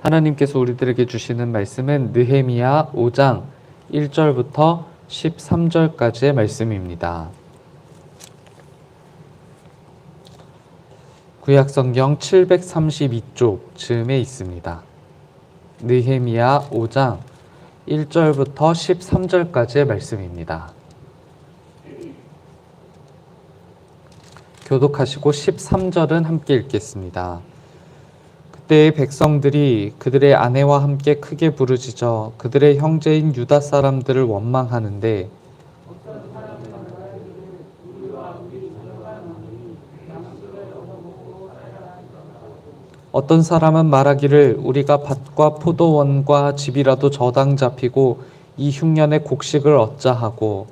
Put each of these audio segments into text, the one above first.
하나님께서 우리들에게 주시는 말씀은 느헤미야 5장 1절부터 13절까지의 말씀입니다. 구약성경 732쪽 즈음에 있습니다. 느헤미야 5장 1절부터 13절까지의 말씀입니다. 교독하시고 13절은 함께 읽겠습니다. 그때의 백성들이 그들의 아내와 함께 크게 부르짖어 그들의 형제인 유다 사람들을 원망하는데 어떤 사람은 말하기를 우리가 밭과 포도원과 집이라도 저당 잡히고 이 흉년에 곡식을 얻자 하고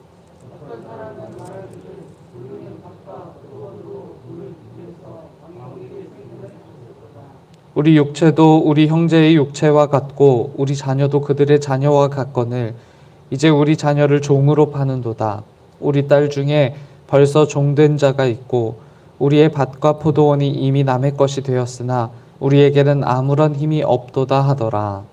우리 육체도 우리 형제의 육체와 같고 우리 자녀도 그들의 자녀와 같거늘 이제 우리 자녀를 종으로 파는도다. 우리 딸 중에 벌써 종된 자가 있고 우리의 밭과 포도원이 이미 남의 것이 되었으나 우리에게는 아무런 힘이 없도다 하더라.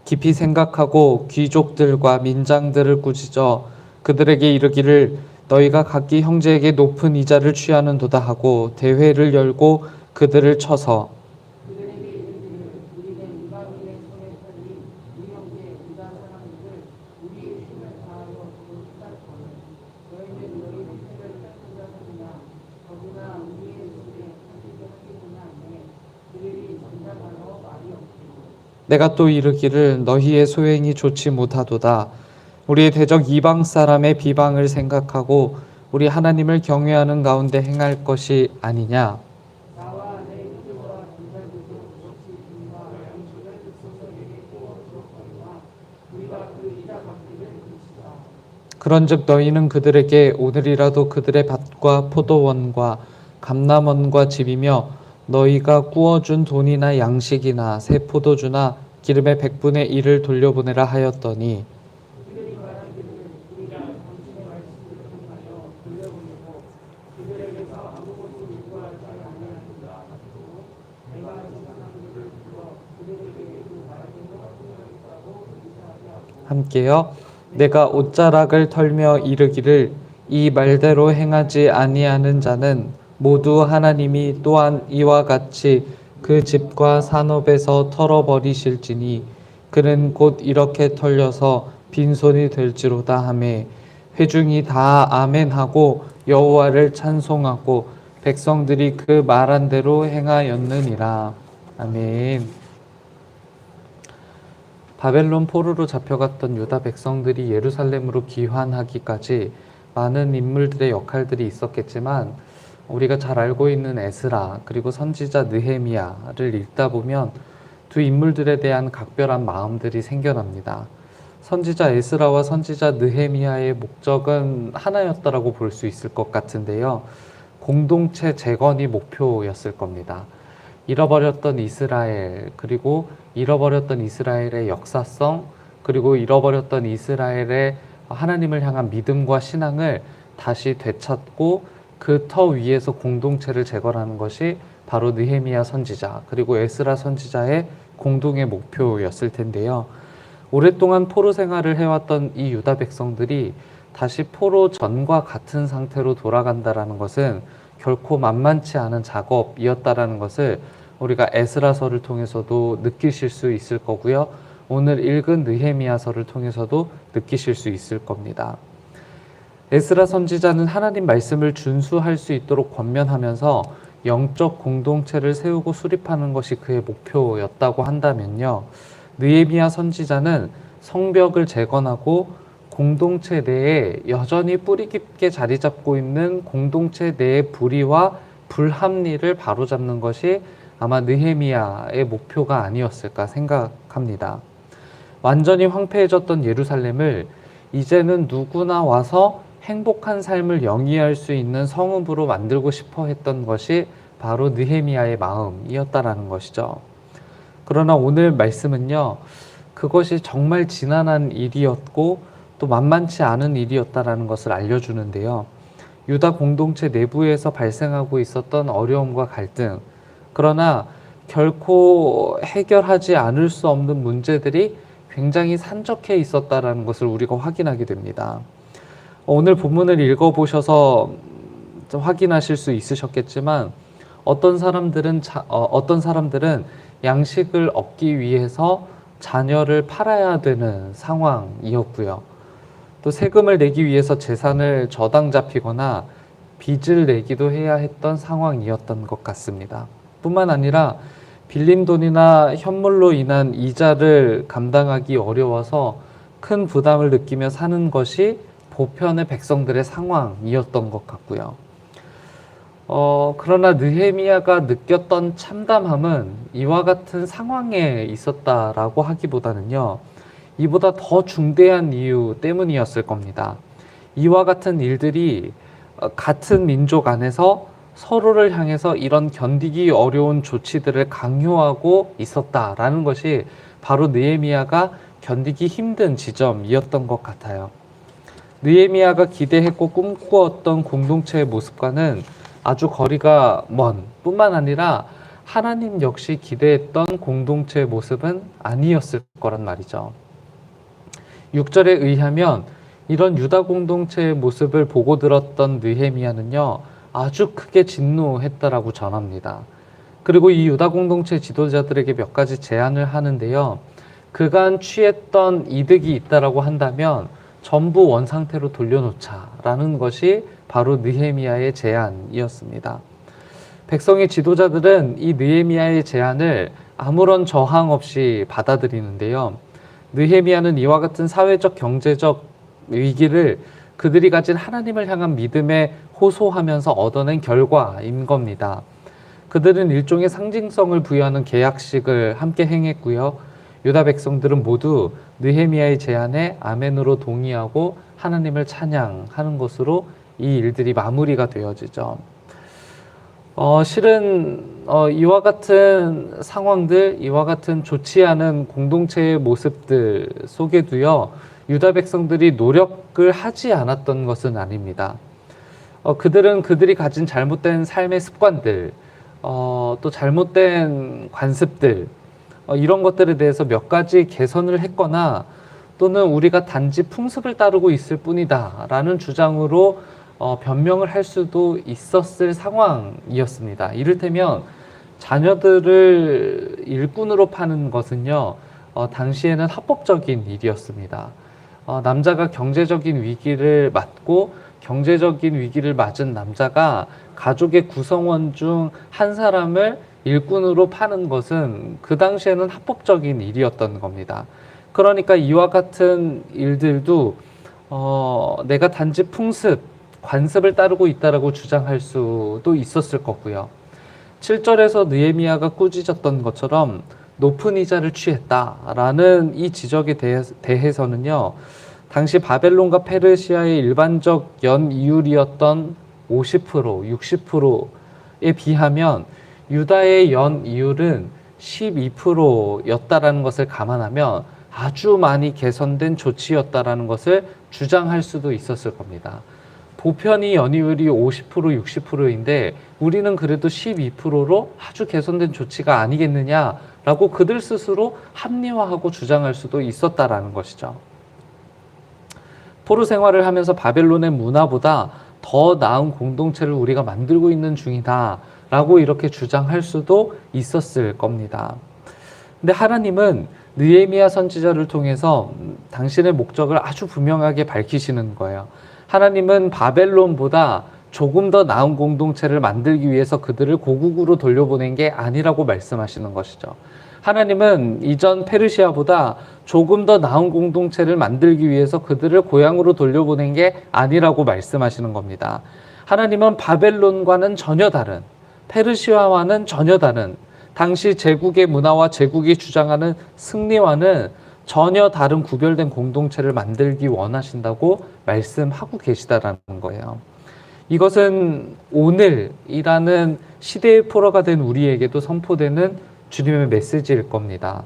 깊이 생각하고 귀족들과 민장들을 꾸짖어 그들에게 이르기를 너희가 각기 형제에게 높은 이자를 취하는도다 하고 대회를 열고 그들을 쳐서 내가 또 이르기를 너희의 소행이 좋지 못하도다. 우리의 대적 이방 사람의 비방을 생각하고 우리 하나님을 경외하는 가운데 행할 것이 아니냐. 그런즉 너희는 그들에게 오늘이라도 그들의 밭과 포도원과 감람원과 집이며 너희가 구워준 돈이나 양식이나 새 포도주나 기름의 100분의 1을 돌려보내라 하였더니 함께요. 내가 옷자락을 털며 이르기를 이 말대로 행하지 아니하는 자는 모두 하나님이 또한 이와 같이 그 집과 산업에서 털어버리실지니 그는 곧 이렇게 털려서 빈손이 될지로다 하매 회중이 다 아멘하고 여호와를 찬송하고 백성들이 그 말한 대로 행하였느니라. 아멘. 바벨론 포로로 잡혀갔던 유다 백성들이 예루살렘으로 귀환하기까지 많은 인물들의 역할들이 있었겠지만 우리가 잘 알고 있는 에스라 그리고 선지자 느헤미야를 읽다 보면 두 인물들에 대한 각별한 마음들이 생겨납니다. 선지자 에스라와 선지자 느헤미야의 목적은 하나였다라고 볼 수 있을 것 같은데요. 공동체 재건이 목표였을 겁니다. 잃어버렸던 이스라엘, 그리고 잃어버렸던 이스라엘의 역사성, 그리고 잃어버렸던 이스라엘의 하나님을 향한 믿음과 신앙을 다시 되찾고 그 터 위에서 공동체를 재건하는 것이 바로 느헤미야 선지자, 그리고 에스라 선지자의 공동의 목표였을 텐데요. 오랫동안 포로 생활을 해왔던 이 유다 백성들이 다시 포로 전과 같은 상태로 돌아간다라는 것은 결코 만만치 않은 작업이었다라는 것을 우리가 에스라서를 통해서도 느끼실 수 있을 거고요. 오늘 읽은 느헤미야서를 통해서도 느끼실 수 있을 겁니다. 에스라 선지자는 하나님 말씀을 준수할 수 있도록 권면하면서 영적 공동체를 세우고 수립하는 것이 그의 목표였다고 한다면요. 느헤미야 선지자는 성벽을 재건하고 공동체 내에 여전히 뿌리 깊게 자리 잡고 있는 공동체 내의 불의와 불합리를 바로잡는 것이 아마 느헤미야의 목표가 아니었을까 생각합니다. 완전히 황폐해졌던 예루살렘을 이제는 누구나 와서 행복한 삶을 영위할 수 있는 성읍으로 만들고 싶어 했던 것이 바로 느헤미야의 마음이었다라는 것이죠. 그러나 오늘 말씀은요, 그것이 정말 지난한 일이었고 또 만만치 않은 일이었다라는 것을 알려주는데요. 유다 공동체 내부에서 발생하고 있었던 어려움과 갈등, 그러나 결코 해결하지 않을 수 없는 문제들이 굉장히 산적해 있었다라는 것을 우리가 확인하게 됩니다. 오늘 본문을 읽어보셔서 좀 확인하실 수 있으셨겠지만 어떤 사람들은 양식을 얻기 위해서 자녀를 팔아야 되는 상황이었고요. 또 세금을 내기 위해서 재산을 저당 잡히거나 빚을 내기도 해야 했던 상황이었던 것 같습니다. 뿐만 아니라 빌린 돈이나 현물로 인한 이자를 감당하기 어려워서 큰 부담을 느끼며 사는 것이 보편의 백성들의 상황이었던 것 같고요. 그러나 느헤미야가 느꼈던 참담함은 이와 같은 상황에 있었다라고 하기보다는요, 이보다 더 중대한 이유 때문이었을 겁니다. 이와 같은 일들이 같은 민족 안에서 서로를 향해서 이런 견디기 어려운 조치들을 강요하고 있었다라는 것이 바로 느헤미야가 견디기 힘든 지점이었던 것 같아요. 느헤미야가 기대했고 꿈꾸었던 공동체의 모습과는 아주 거리가 먼 뿐만 아니라 하나님 역시 기대했던 공동체의 모습은 아니었을 거란 말이죠. 6절에 의하면 이런 유다 공동체의 모습을 보고 들었던 느헤미야는요, 아주 크게 진노했다라고 전합니다. 그리고 이 유다 공동체 지도자들에게 몇 가지 제안을 하는데요. 그간 취했던 이득이 있다라고 한다면 전부 원상태로 돌려놓자라는 것이 바로 느헤미야의 제안이었습니다. 백성의 지도자들은 이 느헤미야의 제안을 아무런 저항 없이 받아들이는데요. 느헤미야는 이와 같은 사회적 경제적 위기를 그들이 가진 하나님을 향한 믿음에 호소하면서 얻어낸 결과인 겁니다. 그들은 일종의 상징성을 부여하는 계약식을 함께 행했고요. 유다 백성들은 모두 느헤미야의 제안에 아멘으로 동의하고 하나님을 찬양하는 것으로 이 일들이 마무리가 되어지죠. 실은 이와 같은 상황들, 이와 같은 좋지 않은 공동체의 모습들 속에도요, 유다 백성들이 노력을 하지 않았던 것은 아닙니다. 그들은 그들이 가진 잘못된 삶의 습관들, 또 잘못된 관습들, 이런 것들에 대해서 몇 가지 개선을 했거나 또는 우리가 단지 풍습을 따르고 있을 뿐이다 라는 주장으로 변명을 할 수도 있었을 상황이었습니다. 이를테면 자녀들을 일꾼으로 파는 것은요, 당시에는 합법적인 일이었습니다. 남자가 경제적인 위기를 맞고 경제적인 위기를 맞은 남자가 가족의 구성원 중 한 사람을 일꾼으로 파는 것은 그 당시에는 합법적인 일이었던 겁니다. 그러니까 이와 같은 일들도 내가 단지 풍습, 관습을 따르고 있다라고 주장할 수도 있었을 거고요. 7절에서 느헤미야가 꾸짖었던 것처럼 높은 이자를 취했다라는 이 지적에 대해서는요, 당시 바벨론과 페르시아의 일반적 연이율이었던 50%, 60%에 비하면 유다의 연이율은 12%였다라는 것을 감안하면 아주 많이 개선된 조치였다라는 것을 주장할 수도 있었을 겁니다. 보편이 연이율이 50%, 60%인데 우리는 그래도 12%로 아주 개선된 조치가 아니겠느냐라고 그들 스스로 합리화하고 주장할 수도 있었다라는 것이죠. 포로 생활을 하면서 바벨론의 문화보다 더 나은 공동체를 우리가 만들고 있는 중이다 라고 이렇게 주장할 수도 있었을 겁니다. 근데 하나님은 느헤미야 선지자를 통해서 당신의 목적을 아주 분명하게 밝히시는 거예요. 하나님은 바벨론보다 조금 더 나은 공동체를 만들기 위해서 그들을 고국으로 돌려보낸 게 아니라고 말씀하시는 것이죠. 하나님은 이전 페르시아보다 조금 더 나은 공동체를 만들기 위해서 그들을 고향으로 돌려보낸 게 아니라고 말씀하시는 겁니다. 하나님은 바벨론과는 전혀 다른, 페르시아와는 전혀 다른, 당시 제국의 문화와 제국이 주장하는 승리와는 전혀 다른 구별된 공동체를 만들기 원하신다고 말씀하고 계시다라는 거예요. 이것은 오늘이라는 시대의 포로가 된 우리에게도 선포되는 주님의 메시지일 겁니다.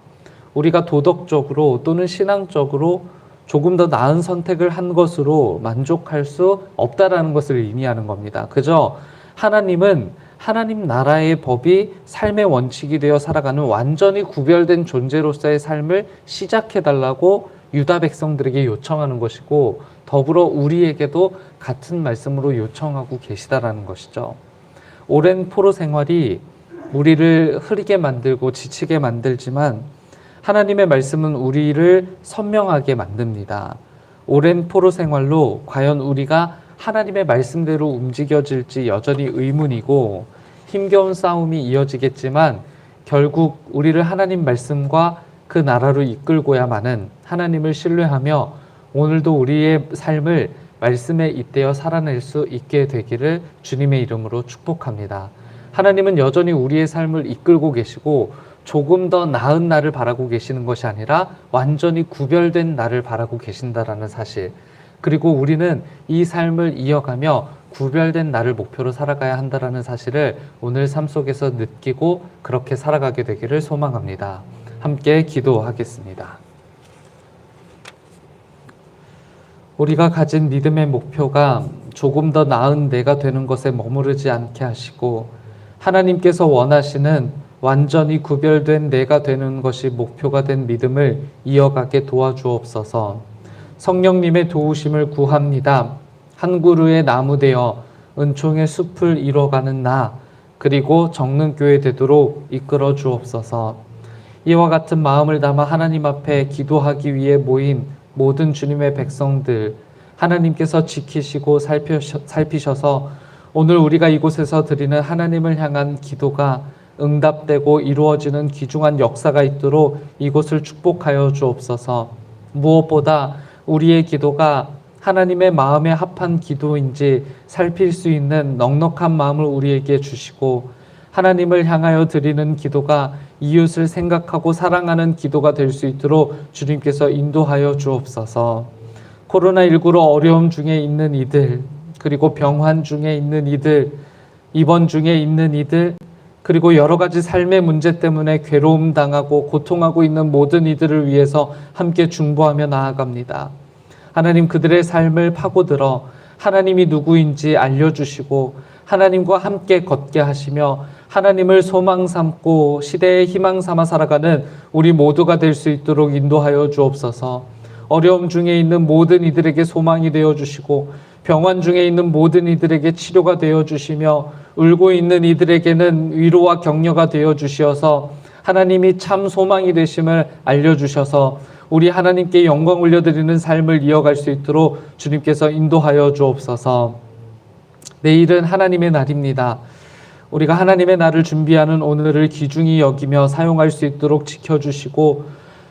우리가 도덕적으로 또는 신앙적으로 조금 더 나은 선택을 한 것으로 만족할 수 없다라는 것을 의미하는 겁니다. 그저 하나님은 하나님 나라의 법이 삶의 원칙이 되어 살아가는 완전히 구별된 존재로서의 삶을 시작해달라고 유다 백성들에게 요청하는 것이고, 더불어 우리에게도 같은 말씀으로 요청하고 계시다라는 것이죠. 오랜 포로 생활이 우리를 흐리게 만들고 지치게 만들지만 하나님의 말씀은 우리를 선명하게 만듭니다. 오랜 포로 생활로 과연 우리가 하나님의 말씀대로 움직여질지 여전히 의문이고, 힘겨운 싸움이 이어지겠지만 결국 우리를 하나님 말씀과 그 나라로 이끌고야만은 하나님을 신뢰하며 오늘도 우리의 삶을 말씀에 잇대어 살아낼 수 있게 되기를 주님의 이름으로 축복합니다. 하나님은 여전히 우리의 삶을 이끌고 계시고 조금 더 나은 날을 바라고 계시는 것이 아니라 완전히 구별된 날을 바라고 계신다라는 사실, 그리고 우리는 이 삶을 이어가며 구별된 날을 목표로 살아가야 한다라는 사실을 오늘 삶 속에서 느끼고 그렇게 살아가게 되기를 소망합니다. 함께 기도하겠습니다. 우리가 가진 믿음의 목표가 조금 더 나은 내가 되는 것에 머무르지 않게 하시고 하나님께서 원하시는 완전히 구별된 내가 되는 것이 목표가 된 믿음을 이어가게 도와주옵소서. 성령님의 도우심을 구합니다. 한 그루의 나무 되어 은총의 숲을 이뤄가는 나, 그리고 정능교회 되도록 이끌어 주옵소서. 이와 같은 마음을 담아 하나님 앞에 기도하기 위해 모인 모든 주님의 백성들, 하나님께서 지키시고 살피셔서 오늘 우리가 이곳에서 드리는 하나님을 향한 기도가 응답되고 이루어지는 귀중한 역사가 있도록 이곳을 축복하여 주옵소서. 무엇보다 우리의 기도가 하나님의 마음에 합한 기도인지 살필 수 있는 넉넉한 마음을 우리에게 주시고, 하나님을 향하여 드리는 기도가 이웃을 생각하고 사랑하는 기도가 될 수 있도록 주님께서 인도하여 주옵소서. 코로나19로 어려움 중에 있는 이들, 그리고 병환 중에 있는 이들, 입원 중에 있는 이들, 그리고 여러 가지 삶의 문제 때문에 괴로움 당하고 고통하고 있는 모든 이들을 위해서 함께 중보하며 나아갑니다. 하나님, 그들의 삶을 파고들어 하나님이 누구인지 알려주시고 하나님과 함께 걷게 하시며 하나님을 소망 삼고 시대의 희망 삼아 살아가는 우리 모두가 될 수 있도록 인도하여 주옵소서. 어려움 중에 있는 모든 이들에게 소망이 되어 주시고 병환 중에 있는 모든 이들에게 치료가 되어 주시며 울고 있는 이들에게는 위로와 격려가 되어 주시어서 하나님이 참 소망이 되심을 알려주셔서 우리 하나님께 영광 올려드리는 삶을 이어갈 수 있도록 주님께서 인도하여 주옵소서. 내일은 하나님의 날입니다. 우리가 하나님의 날을 준비하는 오늘을 귀중히 여기며 사용할 수 있도록 지켜주시고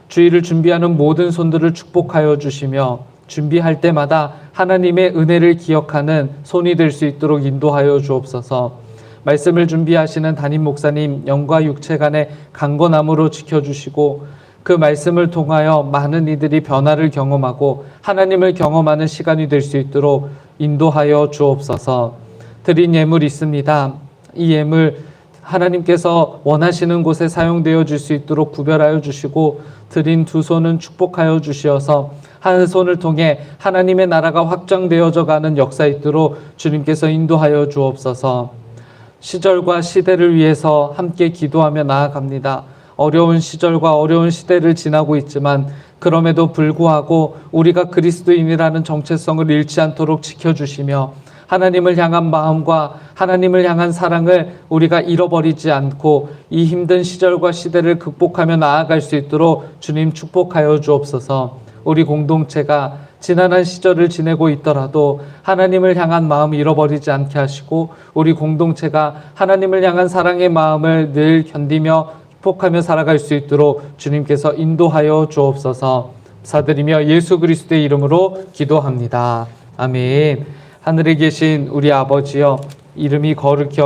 주일을 준비하는 모든 손들을 축복하여 주시며 준비할 때마다 하나님의 은혜를 기억하는 손이 될 수 있도록 인도하여 주옵소서. 말씀을 준비하시는 담임 목사님 영과 육체 간의 강건함으로 지켜주시고 그 말씀을 통하여 많은 이들이 변화를 경험하고 하나님을 경험하는 시간이 될 수 있도록 인도하여 주옵소서. 드린 예물 있습니다. 이 예물 하나님께서 원하시는 곳에 사용되어 줄 수 있도록 구별하여 주시고 드린 두 손은 축복하여 주시어서 한 손을 통해 하나님의 나라가 확장되어져 가는 역사 있도록 주님께서 인도하여 주옵소서. 시절과 시대를 위해서 함께 기도하며 나아갑니다. 어려운 시절과 어려운 시대를 지나고 있지만 그럼에도 불구하고 우리가 그리스도인이라는 정체성을 잃지 않도록 지켜주시며 하나님을 향한 마음과 하나님을 향한 사랑을 우리가 잃어버리지 않고 이 힘든 시절과 시대를 극복하며 나아갈 수 있도록 주님 축복하여 주옵소서. 우리 공동체가 지난한 시절을 지내고 있더라도 하나님을 향한 마음 잃어버리지 않게 하시고 우리 공동체가 하나님을 향한 사랑의 마음을 늘 견디며 축복하며 살아갈 수 있도록 주님께서 인도하여 주옵소서. 사드리며 예수 그리스도의 이름으로 기도합니다. 아멘. 하늘에 계신 우리 아버지여, 이름이 거룩히